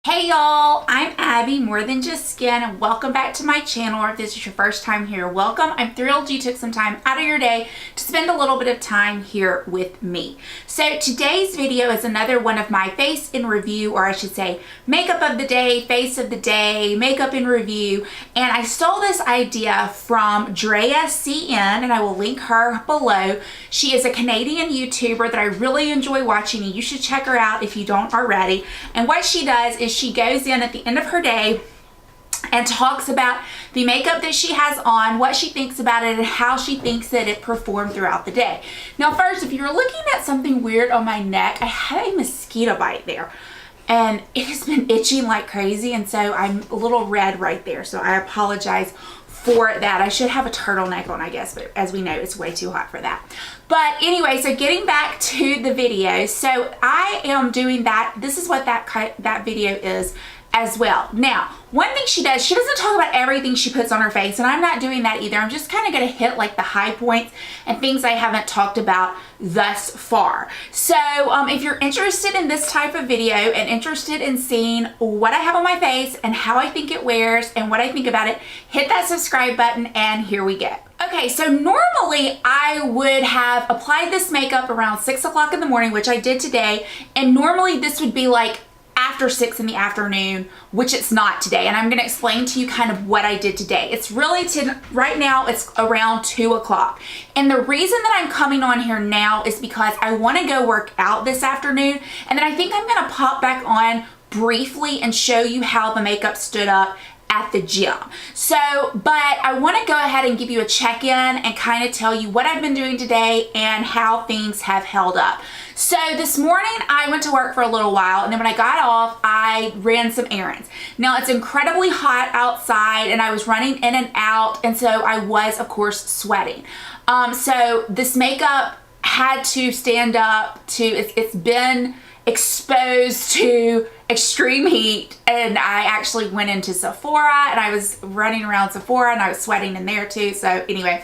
Hey y'all, I'm Abby, More Than Just Skin, and welcome back to my channel. Or if this is your first time here, welcome. I'm thrilled you took some time out of your day to spend a little bit of time here with me. So today's video is another one of my face in review, or I should say makeup of the day, face of the day, makeup in review. And I stole this idea from Drea CN, and I will link her below. She is a Canadian YouTuber that I really enjoy watching, and you should check her out if you don't already. And what she does is she goes in at the end of her day and talks about the makeup that she has on, what she thinks about it, and how she thinks that it performed throughout the day. Now first, if you're looking at something weird on my neck, I had a mosquito bite there and it has been itching like crazy, and so I'm a little red right there, so I apologize for that. I should have a turtleneck on, I guess, but as we know, it's way too hot for that. But anyway, so getting back to the video, so I am doing that. This is what that video is as well. Now, one thing she does, she doesn't talk about everything she puts on her face, and I'm not doing that either. I'm just kind of going to hit like the high points and things I haven't talked about thus far. So if you're interested in this type of video and interested in seeing what I have on my face and how I think it wears and what I think about it, hit that subscribe button and here we go. Okay, so normally I would have applied this makeup around 6 o'clock in the morning, which I did today, and normally this would be like after 6 in the afternoon, which it's not today, and I'm going to explain to you kind of what I did today. It's really right now it's around 2 o'clock, and the reason that I'm coming on here now is because I want to go work out this afternoon, and then I think I'm going to pop back on briefly and show you how the makeup stood up at the gym. So, but I want to go ahead and give you a check-in and kind of tell you what I've been doing today and how things have held up. So this morning I went to work for a little while, and then when I got off, I ran some errands. Now it's incredibly hot outside and I was running in and out, and so I was of course sweating. So this makeup had to stand up to, it's been exposed to extreme heat, and I actually went into Sephora and I was running around Sephora and I was sweating in there too. So anyway,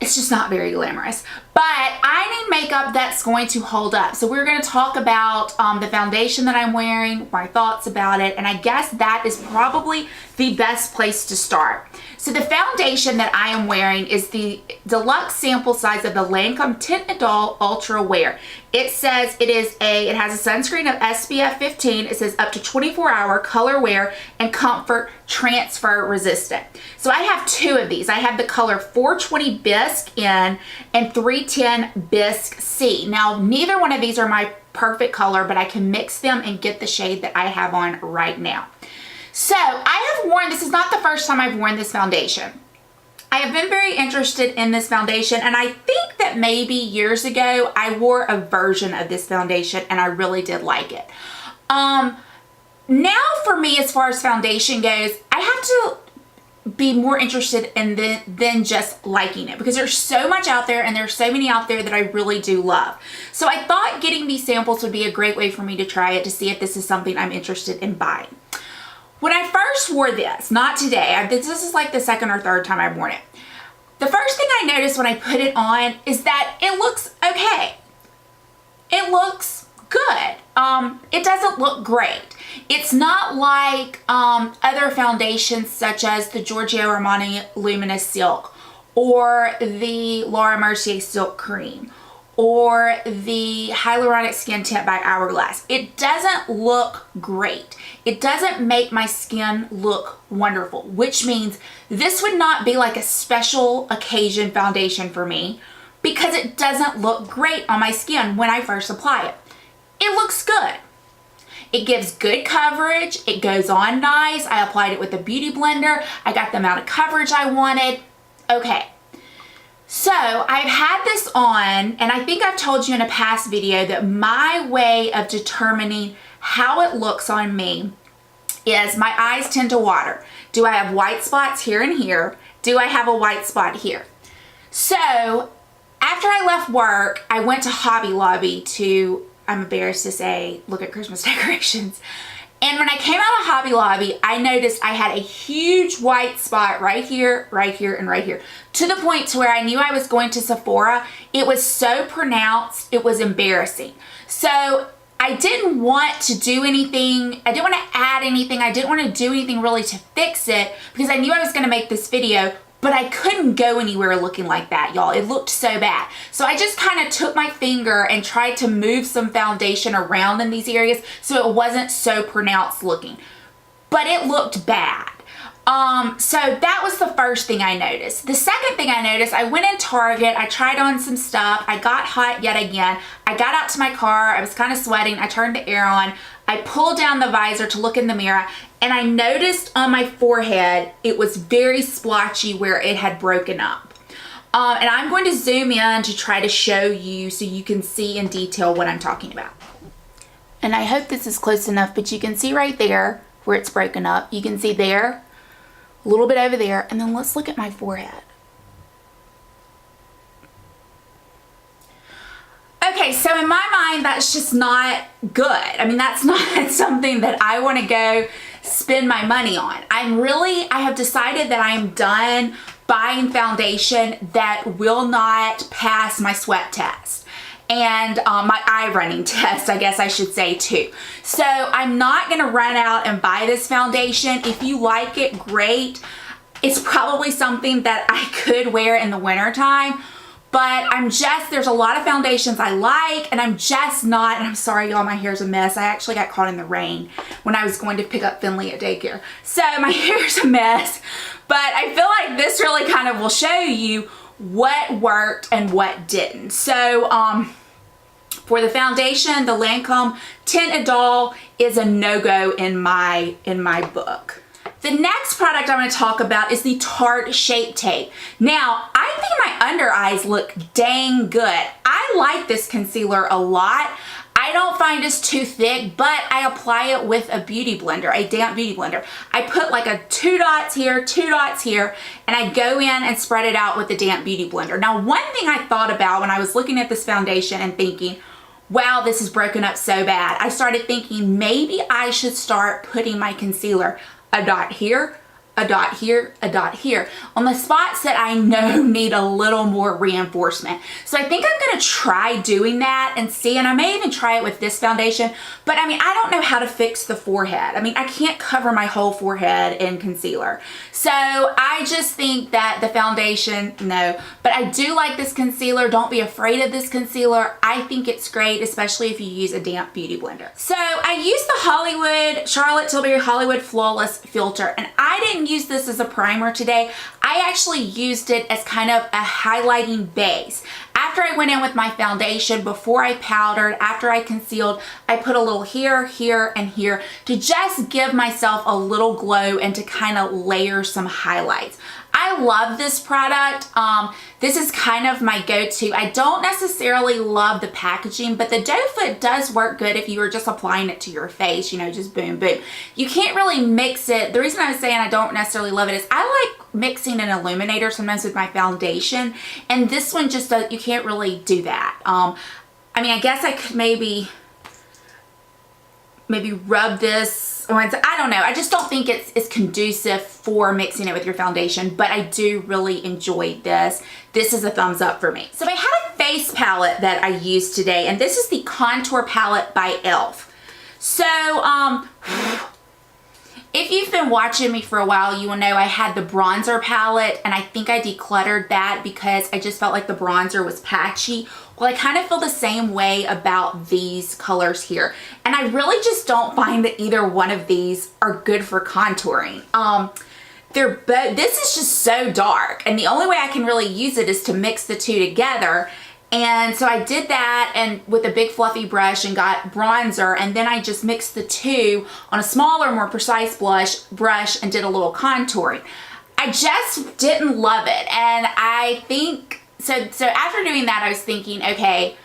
it's just not very glamorous, but I need makeup that's going to hold up. So we're going to talk about the foundation that I'm wearing, my thoughts about it, and I guess that is probably the best place to start. So the foundation that I am wearing is the deluxe sample size of the Lancome Tint Idole Ultra Wear. It says it has a sunscreen of SPF 15. It says up to 24-hour color wear and comfort transfer resistant. So I have two of these. I have the color 420 Bisque N and 310 Bisque C. Now, neither one of these are my perfect color, but I can mix them and get the shade that I have on right now. So I have worn, this is not the first time I've worn this foundation. I have been very interested in this foundation, and I think that maybe years ago I wore a version of this foundation and I really did like it. Now for me, as far as foundation goes, I have to be more interested in than just liking it, because there's so much out there and there's so many out there that I really do love. So I thought getting these samples would be a great way for me to try it, to see if this is something I'm interested in buying. When I first wore this, not today, this is like the second or third time I've worn it. The first thing I noticed when I put it on is that it looks okay. It looks good. It doesn't look great. It's not like other foundations such as the Giorgio Armani Luminous Silk or the Laura Mercier Silk Cream or the Hyaluronic Skin Tint by Hourglass. It doesn't look great. It doesn't make my skin look wonderful, which means this would not be like a special occasion foundation for me, because it doesn't look great on my skin when I first apply it. It looks good. It gives good coverage. It goes on nice. I applied it with a beauty blender. I got the amount of coverage I wanted. Okay. So I've had this on, and I think I've told you in a past video that my way of determining how it looks on me is my eyes tend to water. Do I have white spots here and here? Do I have a white spot here? So after I left work, I went to Hobby Lobby to, I'm embarrassed to say, look at Christmas decorations. And when I came out of Hobby Lobby, I noticed I had a huge white spot right here, and right here. To the point to where I knew I was going to Sephora. It was so pronounced, it was embarrassing. So I didn't want to do anything. I didn't want to add anything. I didn't want to do anything really to fix it because I knew I was going to make this video, but I couldn't go anywhere looking like that, y'all. It looked so bad. So I just kind of took my finger and tried to move some foundation around in these areas so it wasn't so pronounced looking. But it looked bad. So that was the first thing I noticed. The second thing I noticed, I went in Target, I tried on some stuff, I got hot yet again. I got out to my car, I was kind of sweating, I turned the air on, I pulled down the visor to look in the mirror, and I noticed on my forehead, it was very splotchy where it had broken up. And I'm going to zoom in to try to show you so you can see in detail what I'm talking about. And I hope this is close enough, but you can see right there where it's broken up. You can see there, a little bit over there, and then let's look at my forehead. Okay, so in my mind, that's just not good. I mean, that's not something that I want to go spend my money on. I have decided that I am done buying foundation that will not pass my sweat test and my eye running test, I guess I should say too. So I'm not gonna run out and buy this foundation. If you like it, great. It's probably something that I could wear in the winter time, but there's a lot of foundations I like, and I'm just not, and I'm sorry y'all, my hair's a mess. I actually got caught in the rain when I was going to pick up Finley at daycare. So my hair's a mess, but I feel like this really kind of will show you what worked and what didn't. So for the foundation, the Lancome Tint Idole is a no-go in my book. The next product I'm going to talk about is the Tarte Shape Tape. Now, I think my under eyes look dang good. I like this concealer a lot. I don't find it's too thick, but I apply it with a beauty blender, a damp beauty blender. I put like a 2 dots here, 2 dots here, and I go in and spread it out with the damp beauty blender. Now, one thing I thought about when I was looking at this foundation and thinking, wow, this is broken up so bad, I started thinking maybe I should start putting my concealer a dot here, a dot here, a dot here, on the spots that I know need a little more reinforcement. So I think I'm gonna try doing that and see, and I may even try it with this foundation, but I mean, I don't know how to fix the forehead. I mean, I can't cover my whole forehead in concealer. So I just think that the foundation, no, but I do like this concealer. Don't be afraid of this concealer. I think it's great, especially if you use a damp beauty blender. So I used the Charlotte Tilbury Hollywood Flawless Filter, and I didn't use this as a primer today. I actually used it as kind of a highlighting base. After I went in with my foundation, before I powdered, after I concealed, I put a little here, here, and here to just give myself a little glow and to kind of layer some highlights. I love this product. This is kind of my go-to. I don't necessarily love the packaging, but the doe foot does work good if you were just applying it to your face, you know, just boom, boom. You can't really mix it. The reason I was saying I don't necessarily love it is I like mixing an illuminator sometimes with my foundation, and this one just does, you can't really do that. I mean, I guess I could maybe rub this, I don't know. I just don't think it's conducive for mixing it with your foundation, but I do really enjoy this. This is a thumbs up for me. So I had a face palette that I used today, and this is the Contour Palette by e.l.f. So, if you've been watching me for a while, you will know I had the bronzer palette, and I think I decluttered that because I just felt like the bronzer was patchy. Well, I kind of feel the same way about these colors here. And I really just don't find that either one of these are good for contouring. This is just so dark, and the only way I can really use it is to mix the two together. And so I did that and with a big fluffy brush and got bronzer, and then I just mixed the two on a smaller, more precise brush and did a little contouring. I just didn't love it, and I think, so after doing that I was thinking, okay,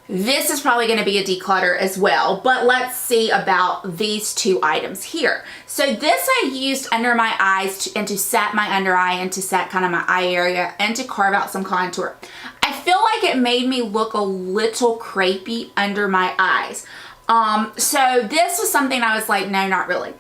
this is probably going to be a declutter as well, but let's see about these two items here. So this I used under my eyes and to set my under eye and to set kind of my eye area and to carve out some contour. I feel like it made me look a little crepey under my eyes. So this was something I was like, no, not really.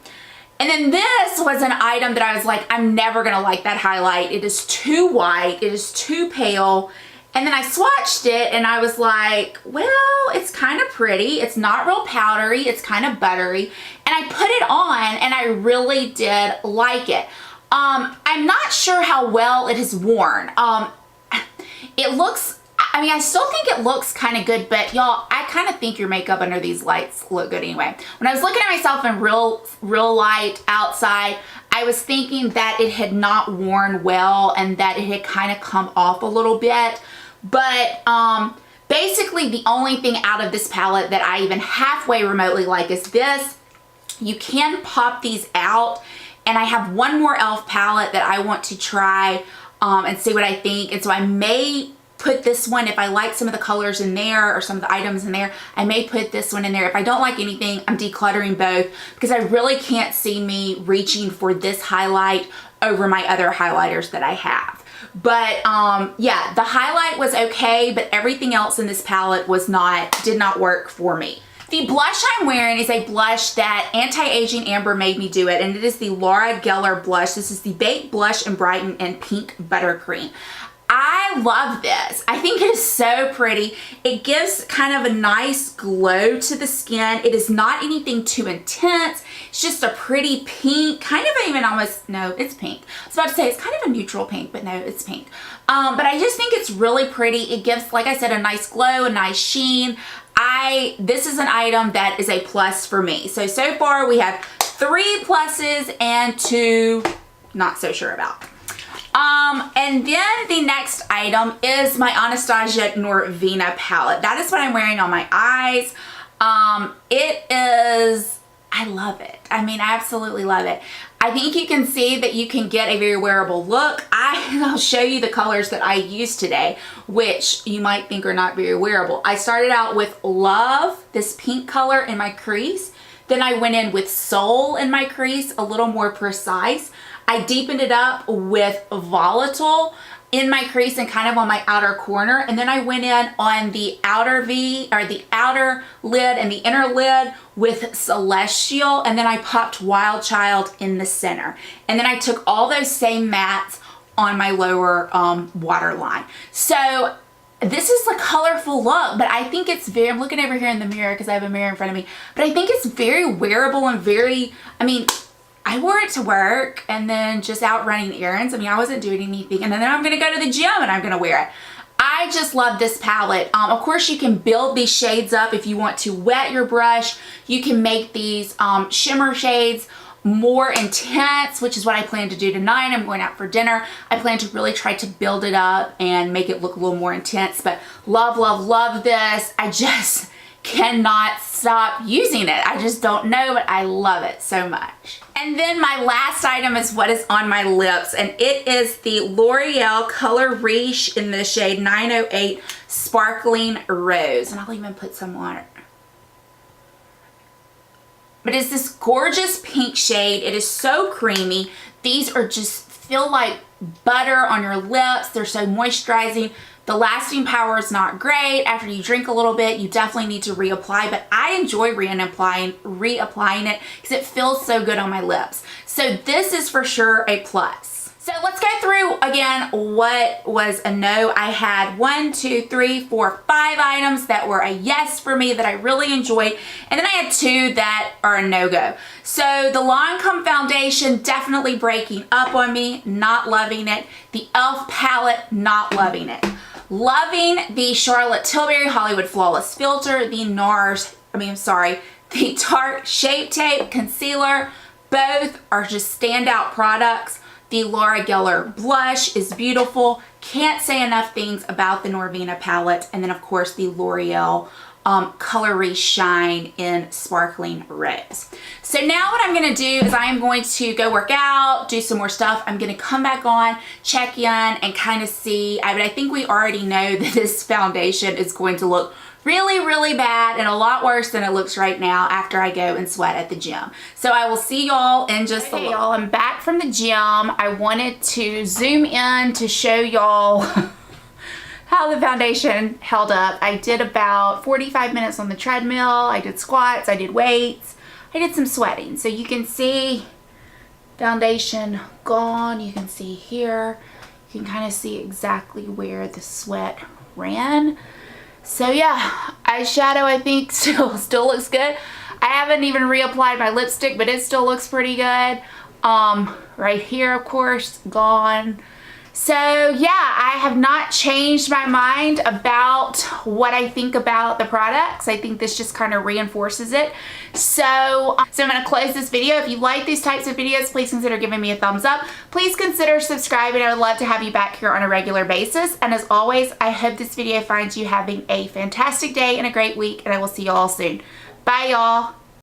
And then this was an item that I was like, I'm never going to like that highlight. It is too white. It is too pale. And then I swatched it and I was like, well, it's kind of pretty. It's not real powdery. It's kind of buttery. And I put it on and I really did like it. I'm not sure how well it has worn. It looks, I mean, I still think it looks kind of good, but y'all, I kind of think your makeup under these lights look good anyway. When I was looking at myself in real light outside, I was thinking that it had not worn well and that it had kind of come off a little bit. But basically the only thing out of this palette that I even halfway remotely like is this. You can pop these out, and I have one more e.l.f. palette that I want to try and see what I think. And so I may put this one, if I like some of the colors in there or some of the items in there, I may put this one in there. If I don't like anything, I'm decluttering both because I really can't see me reaching for this highlight over my other highlighters that I have. But yeah, the highlight was okay, but everything else in this palette did not work for me. The blush I'm wearing is a blush that Anti-Aging Amber made me do it, and it is the Laura Geller blush. This is the Baked Blush and Brighten in Pink Buttercream. I love this. I think it is so pretty. It gives kind of a nice glow to the skin. It is not anything too intense. It's just a pretty pink, kind of even almost, no, it's pink. I was about to say it's kind of a neutral pink, but no, it's pink. But I just think it's really pretty. It gives, like I said, a nice glow, a nice sheen. This is an item that is a plus for me. So far we have 3 pluses and 2 not so sure about. And then the next item is my Anastasia Norvina palette. That is what I'm wearing on my eyes. It is, I love it. I mean, I absolutely love it. I think you can see that you can get a very wearable look. I'll show you the colors that I used today, which you might think are not very wearable. I started out with Love, this pink color in my crease. Then I went in with Soul in my crease, a little more precise. I deepened it up with Volatile in my crease and kind of on my outer corner. And then I went in on the outer V, or the outer lid and the inner lid with Celestial. And then I popped Wild Child in the center. And then I took all those same mattes on my lower waterline. So this is a colorful look, but I think it's very, I'm looking over here in the mirror because I have a mirror in front of me, but I think it's very wearable and very, I mean, I wore it to work and then just out running errands. I mean, I wasn't doing anything. And then I'm going to go to the gym and I'm going to wear it. I just love this palette. Of course, you can build these shades up if you want to wet your brush. You can make these shimmer shades more intense, which is what I plan to do tonight. I'm going out for dinner. I plan to really try to build it up and make it look a little more intense. But love, love, love this. I just cannot stop using it. I just don't know, but I love it so much. And then my last item is what is on my lips, and it is the L'Oreal Color Riche in the shade 908 Sparkling Rose. And I'll even put some on it. But it's this gorgeous pink shade. It is so creamy. These are just feel like butter on your lips. They're so moisturizing. The lasting power is not great. After you drink a little bit, you definitely need to reapply, but I enjoy reapplying it because it feels so good on my lips. So this is for sure a plus. So let's go through again what was a no. I had 1, 2, 3, 4, 5 items that were a yes for me that I really enjoyed, and then I had 2 that are a no-go. So the Lancome foundation definitely breaking up on me, not loving it. The e.l.f. palette, not loving it. Loving the Charlotte Tilbury Hollywood Flawless Filter, the the Tarte Shape Tape Concealer. Both are just standout products. The Laura Geller blush is beautiful. Can't say enough things about the Norvina palette. And then of course the L'Oreal Color Riche Shine in Sparkling Rose. So now what I'm going to do is I am going to go work out, do some more stuff. I'm going to come back on, check in, and kind of see. I think we already know that this foundation is going to look really, really bad and a lot worse than it looks right now after I go and sweat at the gym. So I will see y'all in just a little. Y'all, I'm back from the gym. I wanted to zoom in to show y'all how the foundation held up. I did about 45 minutes on the treadmill. I did squats, I did weights, I did some sweating. So you can see foundation gone. You can see here, you can kind of see exactly where the sweat ran. So yeah, eyeshadow I think still looks good. I haven't even reapplied my lipstick, but it still looks pretty good. Right here, of course, gone. So yeah, I have not changed my mind about what I think about the products. I think this just kind of reinforces it. So I'm going to close this video. If you like these types of videos, please consider giving me a thumbs up. Please consider subscribing. I would love to have you back here on a regular basis. And as always, I hope this video finds you having a fantastic day and a great week, and I will see you all soon. Bye, y'all.